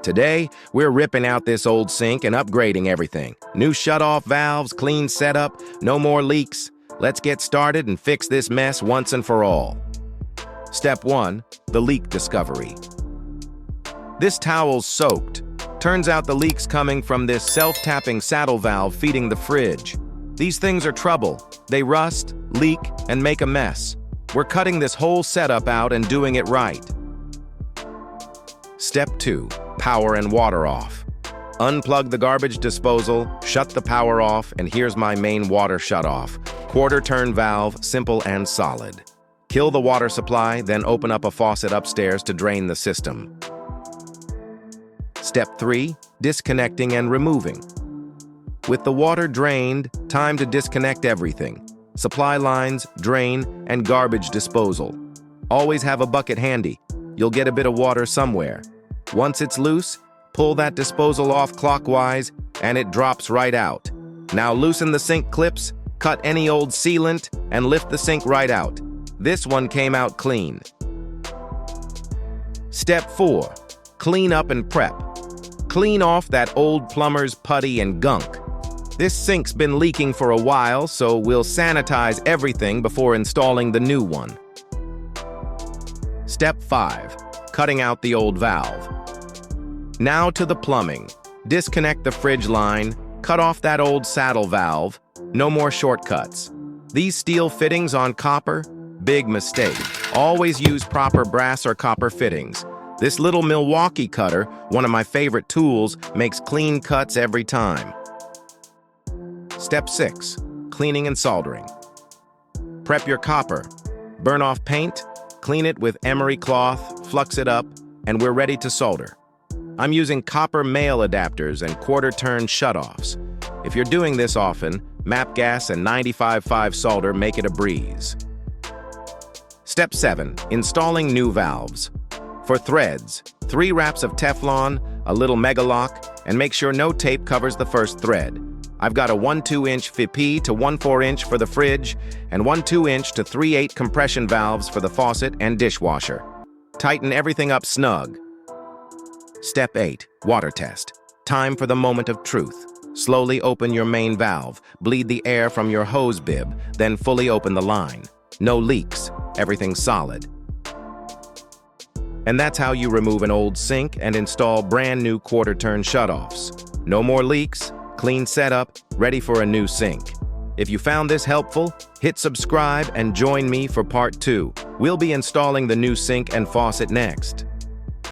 Today, we're ripping out this old sink and upgrading everything. New shutoff valves, clean setup, no more leaks. Let's get started and fix this mess once and for all. Step 1. The leak discovery. This towel's soaked. Turns out the leak's coming from this self-tapping saddle valve feeding the fridge. These things are trouble. They rust, leak, and make a mess. We're cutting this whole setup out and doing it right. Step 2. Power and water off. Unplug the garbage disposal, shut the power off, and here's my main water shutoff. Quarter-turn valve, simple and solid. Kill the water supply, then open up a faucet upstairs to drain the system. Step 3. Disconnecting and removing. With the water drained, time to disconnect everything. Supply lines, drain, and garbage disposal. Always have a bucket handy. You'll get a bit of water somewhere. Once it's loose, pull that disposal off clockwise, and it drops right out. Now loosen the sink clips, cut any old sealant, and lift the sink right out. This one came out clean. Step 4. Clean up and prep. Clean off that old plumber's putty and gunk. This sink's been leaking for a while, so we'll sanitize everything before installing the new one. Step 5. Cutting out the old valve. Now to the plumbing. Disconnect the fridge line, cut off that old saddle valve. No more shortcuts. These steel fittings on copper? Big mistake. Always use proper brass or copper fittings. This little Milwaukee cutter, one of my favorite tools, makes clean cuts every time. Step 6. Cleaning and soldering. Prep your copper. Burn off paint, clean it with emery cloth, flux it up, and we're ready to solder. I'm using copper male adapters and quarter-turn shutoffs. If you're doing this often, MAP gas and 95.5 solder make it a breeze. Step 7. Installing new valves. For threads, 3 wraps of Teflon, a little Megalock, and make sure no tape covers the first thread. I've got a 1/2-inch FIP to 1/4-inch for the fridge, and 1/2-inch to 3/8 compression valves for the faucet and dishwasher. Tighten everything up snug. Step 8. Water test. Time for the moment of truth. Slowly open your main valve, bleed the air from your hose bib, then fully open the line. No leaks, everything's solid. And that's how you remove an old sink and install brand new quarter-turn shutoffs. No more leaks, clean setup, ready for a new sink. If you found this helpful, hit subscribe and join me for part 2. We'll be installing the new sink and faucet next.